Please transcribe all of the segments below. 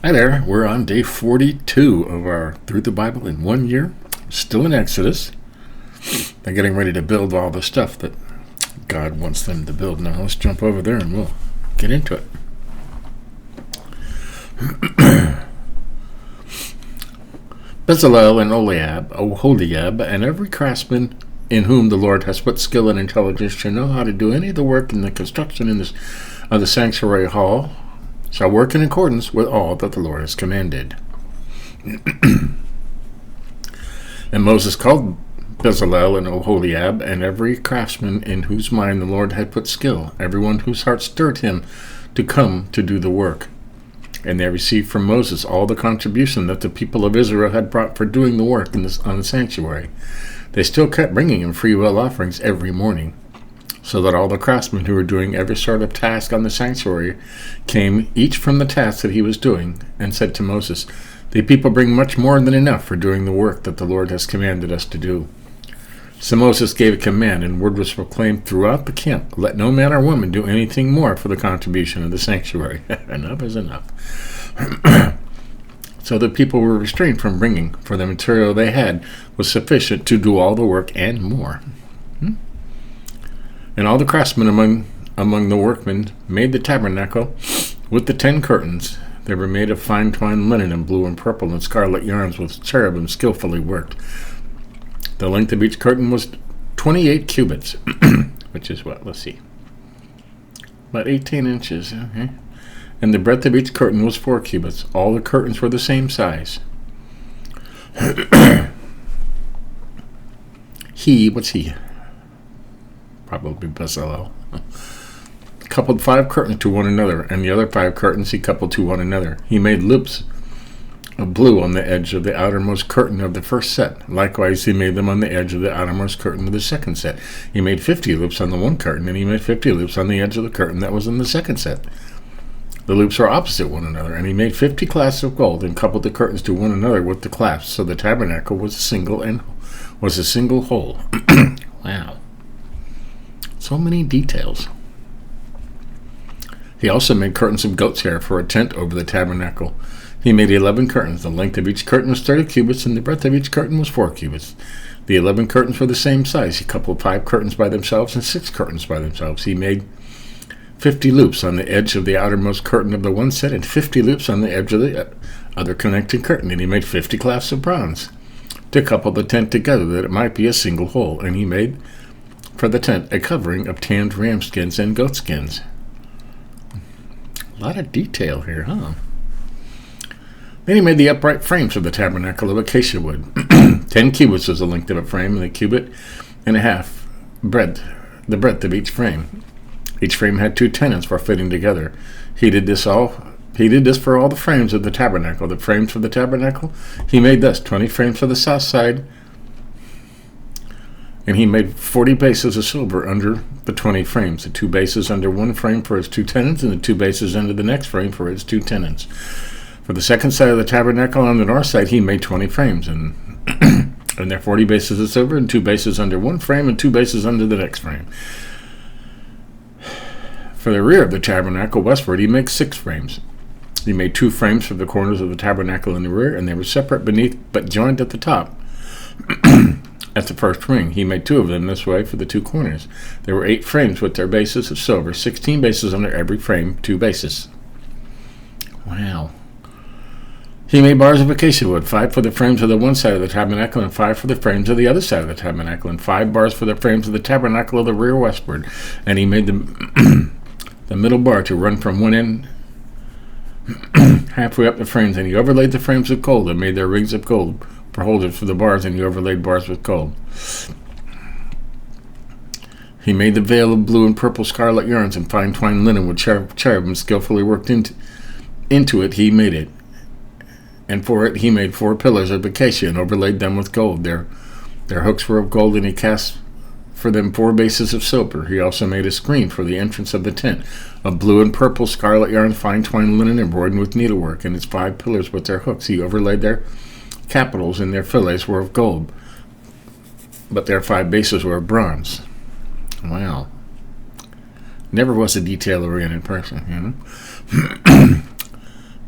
Hi there, we're on day 42 of our Through the Bible in 1 year. Still in Exodus. They're getting ready to build all the stuff that God wants them to build. Now let's jump over there and we'll get into it. Bezalel and Oholiab, and every craftsman in whom the Lord has put skill and intelligence to know how to do any of the work in the construction of the sanctuary hall, shall work in accordance with all that the Lord has commanded. And Moses called Bezalel and Oholiab, and every craftsman in whose mind the Lord had put skill, everyone whose heart stirred him to come to do the work. And they received from Moses all the contribution that the people of Israel had brought for doing the work on the sanctuary. They still kept bringing him freewill offerings every morning, so that all the craftsmen who were doing every sort of task on the sanctuary came, each from the task that he was doing, and said to Moses, "The people bring much more than enough for doing the work that the Lord has commanded us to do." So Moses gave a command, and word was proclaimed throughout the camp, "Let no man or woman do anything more for the contribution of the sanctuary." Enough is enough. So the people were restrained from bringing, for the material they had was sufficient to do all the work and more. And all the craftsmen among the workmen made the tabernacle with the 10 curtains. They were made of fine twined linen and blue and purple and scarlet yarns with cherubim skillfully worked. The length of each curtain was 28 cubits, which is what? Let's see. About 18 inches. Okay. And the breadth of each curtain was 4 cubits. All the curtains were the same size. What's he? Probably Bezalel, coupled 5 curtains to one another, and the other 5 curtains he coupled to one another. He made loops of blue on the edge of the outermost curtain of the first set. Likewise, he made them on the edge of the outermost curtain of the second set. He made 50 loops on the one curtain, and he made 50 loops on the edge of the curtain that was in the second set. The loops were opposite one another, and he made 50 clasps of gold and coupled the curtains to one another with the clasps, so the tabernacle was a single whole. Wow. So many details. He also made curtains of goat's hair for a tent over the tabernacle. He made 11 curtains. The length of each curtain was 30 cubits, and the breadth of each curtain was 4 cubits. The 11 curtains were the same size. He coupled 5 curtains by themselves and 6 curtains by themselves. He made 50 loops on the edge of the outermost curtain of the one set, and 50 loops on the edge of the other connecting curtain. And he made 50 clasps of bronze to couple the tent together, that it might be a single whole. And he made for the tent a covering of tanned ram skins and goat skins. A lot of detail here, huh? Then he made the upright frames of the tabernacle of acacia wood. 10 cubits was the length of a frame, and a cubit and a half the breadth of each frame. Each frame had 2 tenons for fitting together. He did this for all the frames of the tabernacle. The frames for the tabernacle, he made thus: 20 frames for the south side, and he made 40 bases of silver under the 20 frames, the 2 bases under one frame for its 2 tenons, and the 2 bases under the next frame for its 2 tenons. For the second side of the tabernacle on the north side, he made 20 frames, and there 40 bases of silver, and 2 bases under one frame, and 2 bases under the next frame. For the rear of the tabernacle westward, he made 6 frames. He made 2 frames for the corners of the tabernacle in the rear, and they were separate beneath, but joined at the top. At the first ring, he made 2 of them this way for the 2 corners. There were 8 frames with their bases of silver, 16 bases under every frame, 2 bases. Wow. He made bars of acacia wood, 5 for the frames of the one side of the tabernacle, and 5 for the frames of the other side of the tabernacle, and 5 bars for the frames of the tabernacle of the rear westward. And he made the middle bar to run from one end halfway up the frames, and he overlaid the frames with gold and made their rings of gold for holders for the bars, and he overlaid bars with gold. He made the veil of blue and purple scarlet yarns and fine twined linen with cherubim skillfully worked into it. He made it, and for it he made 4 pillars of acacia and overlaid them with gold. Their hooks were of gold, and he cast for them 4 bases of silver. He also made a screen for the entrance of the tent of blue and purple scarlet yarn, fine twined linen embroidered with needlework, and its 5 pillars with their hooks. He overlaid their capitals, and their fillets were of gold, but their 5 bases were of bronze. Wow. Never was a detail-oriented person, you know.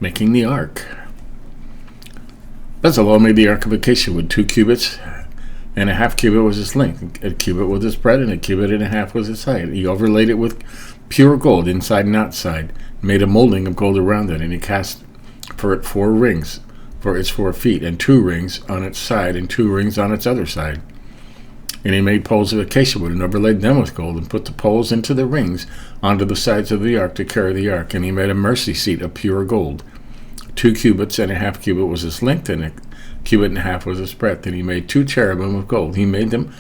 Making the ark. Bezalel made the ark of acacia wood. 2 cubits and a half cubit was its length. A cubit was its breadth, and a cubit and a half was its height. He overlaid it with pure gold inside and outside, made a molding of gold around it, and he cast for it 4 rings for its 4 feet, and 2 rings on its side, and 2 rings on its other side. And he made poles of acacia wood, and overlaid them with gold, and put the poles into the rings onto the sides of the ark to carry the ark. And he made a mercy seat of pure gold. 2 cubits and a half cubit was its length, and a cubit and a half was its breadth. And he made 2 cherubim of gold. He made them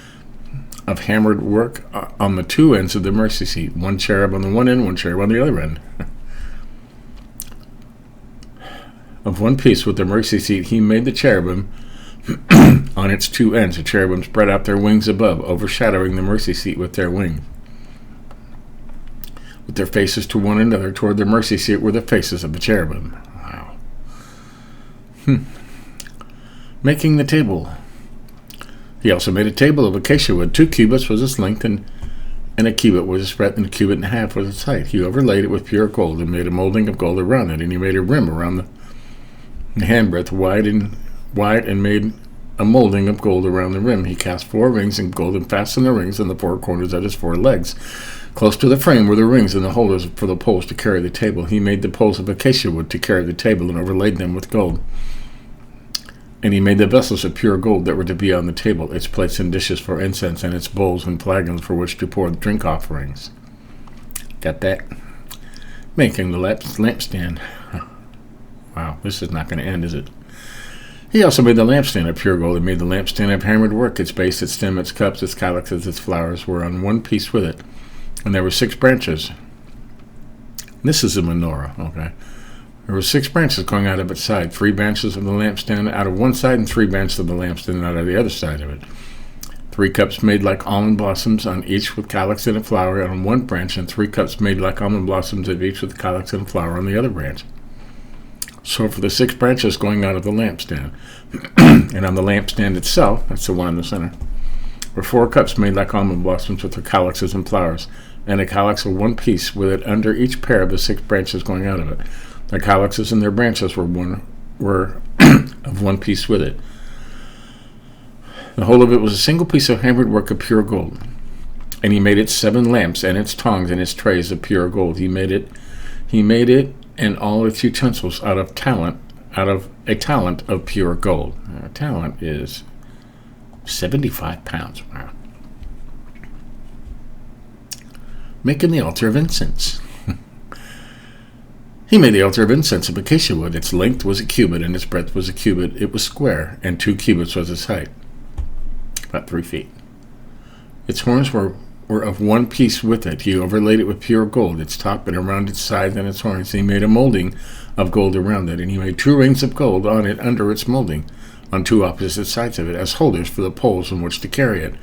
of hammered work on the 2 ends of the mercy seat, 1 cherub on the one end, 1 cherub on the other end. Of one piece with the mercy seat, he made the cherubim on its 2 ends. The cherubim spread out their wings above, overshadowing the mercy seat with their wings. With their faces to one another, toward the mercy seat were the faces of the cherubim. Wow. Making the table. He also made a table of acacia wood. 2 cubits was its length, and a cubit was its breadth, and a cubit and a half was its height. He overlaid it with pure gold, and made a molding of gold around it, and he made a rim around the handbreadth wide, and made a molding of gold around the rim. He cast 4 rings of gold, and fastened the rings in the 4 corners of his 4 legs. Close to the frame were the rings and the holders for the poles to carry the table. He made the poles of acacia wood to carry the table, and overlaid them with gold. And he made the vessels of pure gold that were to be on the table, its plates and dishes for incense, and its bowls and flagons for which to pour drink offerings. Got that? Making the lampstand. Wow, this is not going to end, is it? He also made the lampstand of pure gold. He made the lampstand of hammered work. Its base, its stem, its cups, its calyxes, its flowers were on one piece with it. And there were 6 branches. This is a menorah, okay? There were 6 branches going out of its side, 3 branches of the lampstand out of one side, and 3 branches of the lampstand out of the other side of it. 3 cups made like almond blossoms on each with calyx and a flower on one branch, and 3 cups made like almond blossoms of each with calyx and a flower on the other branch. So for the 6 branches going out of the lampstand, and on the lampstand itself, that's the one in the center, were 4 cups made like almond blossoms with their calyxes and flowers, and a calyx of one piece with it under each pair of the 6 branches going out of it. The calyxes and their branches were of one piece with it. The whole of it was a single piece of hammered work of pure gold. And he made it 7 lamps, and its tongs and its trays of pure gold. He made it and all its utensils out of a talent of pure gold. A talent is 75 pounds. Wow. Making the altar of incense. He made the altar of incense of acacia wood. Its length was a cubit, and its breadth was a cubit. It was square, and 2 cubits was its height, about 3 feet. Its horns were of one piece with it. He overlaid it with pure gold, its top and around its sides and its horns. He made a molding of gold around it, and he made 2 rings of gold on it under its molding, on 2 opposite sides of it, as holders for the poles on which to carry it.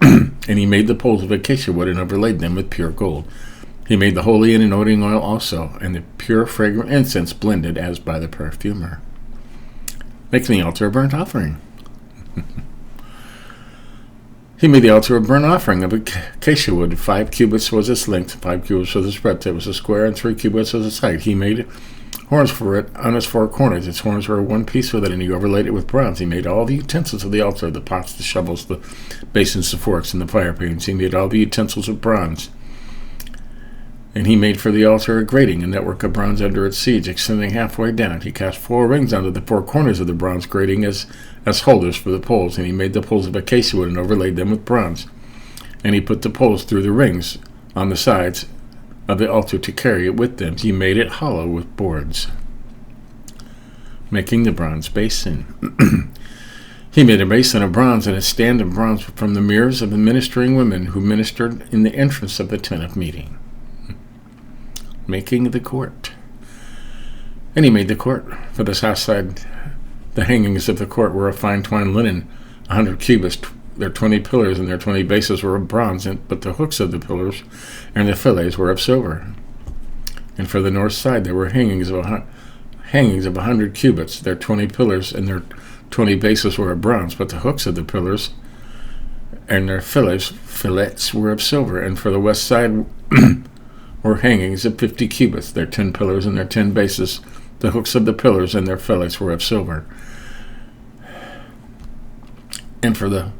And he made the poles of acacia wood, and overlaid them with pure gold. He made the holy and anointing oil also, and the pure fragrant incense blended as by the perfumer. Making the altar of burnt offering. He made the altar of burnt offering of acacia wood. 5 cubits was its length, 5 cubits was its breadth. It was a square, and 3 cubits was its height. He made horns for it on its 4 corners. Its horns were one piece with it, and he overlaid it with bronze. He made all the utensils of the altar, the pots, the shovels, the basins, the forks, and the fire pans. He made all the utensils of bronze. And he made for the altar a grating, a network of bronze under its siege, extending halfway down. He cast 4 rings onto the 4 corners of the bronze grating as holders for the poles. And he made the poles of acacia wood, and overlaid them with bronze. And he put the poles through the rings on the sides of the altar to carry it with them. He made it hollow with boards. Making the bronze basin. He made a basin of bronze and a stand of bronze from the mirrors of the ministering women who ministered in the entrance of the tent of meeting. Making the court. And he made the court for the south side. The hangings of the court were of fine twined linen, 100 cubits. Their 20 pillars and their 20 bases were of bronze, but the hooks of the pillars and the fillets were of silver. And for the north side there were hangings of 100 cubits. Their 20 pillars and their 20 bases were of bronze, but the hooks of the pillars and their fillets were of silver. And for the west side were hangings of 50 cubits. Their 10 pillars and their 10 bases The hooks of the pillars and their fillets were of silver. And for the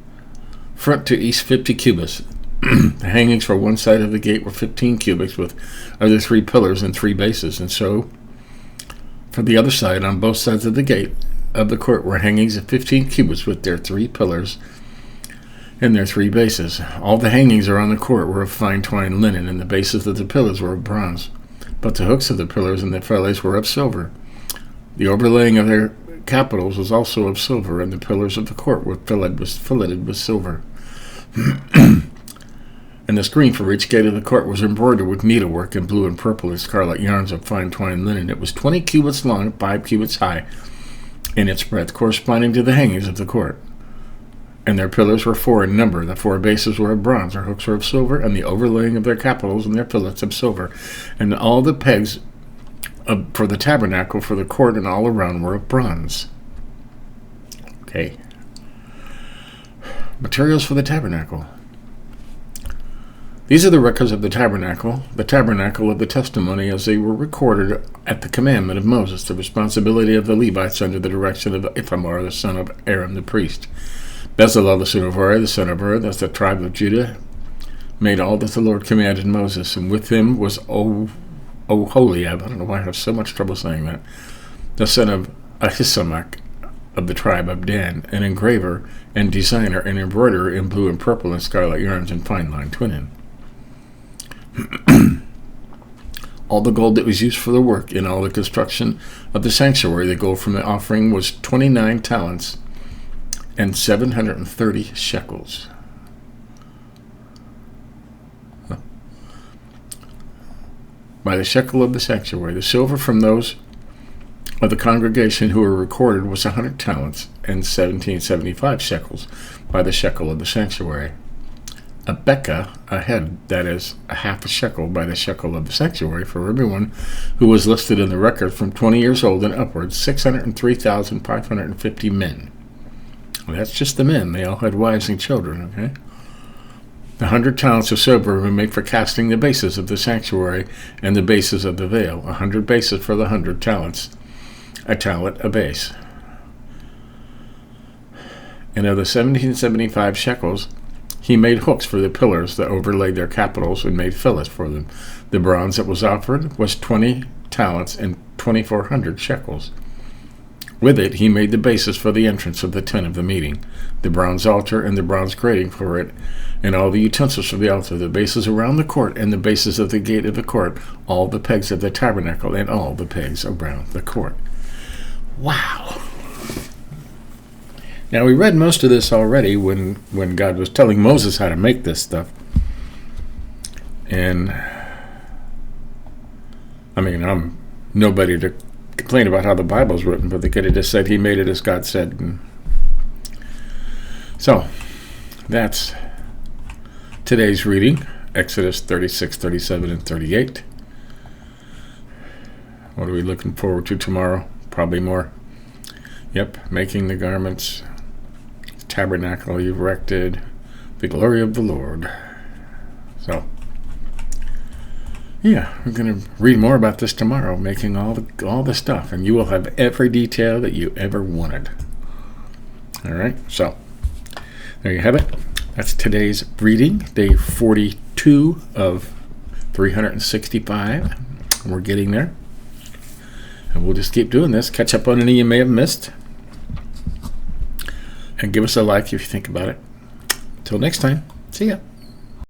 front to east 50 cubits. The hangings for one side of the gate were 15 cubits with other 3 pillars and 3 bases. And so for the other side, on both sides of the gate of the court, were hangings of 15 cubits with their 3 pillars and their 3 bases. All the hangings around the court were of fine twined linen, and the bases of the pillars were of bronze. But the hooks of the pillars and the fillets were of silver. The overlaying of their capitals was also of silver, and the pillars of the court were filleted with silver. And the screen for each gate of the court was embroidered with needlework in blue and purple and scarlet yarns of fine twined linen. It was 20 cubits long and 5 cubits high in its breadth, corresponding to the hangings of the court. And their pillars were 4 in number. The 4 bases were of bronze, their hooks were of silver, and the overlaying of their capitals and their fillets of silver. And all the pegs for the tabernacle, for the court, and all around were of bronze. Okay. Materials for the tabernacle. These are the records of the tabernacle of the testimony, as they were recorded at the commandment of Moses, the responsibility of the Levites under the direction of Ithamar, the son of Aaron the priest. Bezalel, the son of Uri, the son of Ur, that's the tribe of Judah, made all that the Lord commanded Moses, and with him was Oholiab, I don't know why I have so much trouble saying that, the son of Ahisamach of the tribe of Dan, an engraver and designer and embroiderer in blue and purple and scarlet yarns and fine lined twinning. All the gold that was used for the work in all the construction of the sanctuary, the gold from the offering, was 29 talents and 730 shekels. By the shekel of the sanctuary, the silver from those of the congregation who were recorded was 100 talents and 1775 shekels by the shekel of the sanctuary. A bekah, a head, that is, a half a shekel by the shekel of the sanctuary, for everyone who was listed in the record from 20 years old and upwards, 603,550 men. Well, that's just the men. They all had wives and children, okay? 100 talents of silver were made for casting the bases of the sanctuary and the bases of the veil. 100 bases for the 100 talents. A talent a base. And of the 1775 shekels, he made hooks for the pillars that overlaid their capitals and made fillets for them. The bronze that was offered was 20 talents and 2,400 shekels. With it he made the bases for the entrance of the tent of the meeting, the bronze altar and the bronze grating for it, and all the utensils for the altar, the bases around the court and the bases of the gate of the court, all the pegs of the tabernacle and all the pegs around the court. Wow. Now, we read most of this already when God was telling Moses how to make this stuff. And, I mean, I'm nobody to complain about how the Bible's written, but they could have just said he made it as God said. And so, that's today's reading, Exodus 36, 37, and 38. What are we looking forward to tomorrow? Probably more. Yep, making the garments, tabernacle erected, the glory of the Lord. So, yeah, we're going to read more about this tomorrow, making all the stuff, and you will have every detail that you ever wanted. All right, so there you have it. That's today's reading, day 42 of 365. We're getting there. And we'll just keep doing this. Catch up on any you may have missed. And give us a like if you think about it. Until next time, see ya.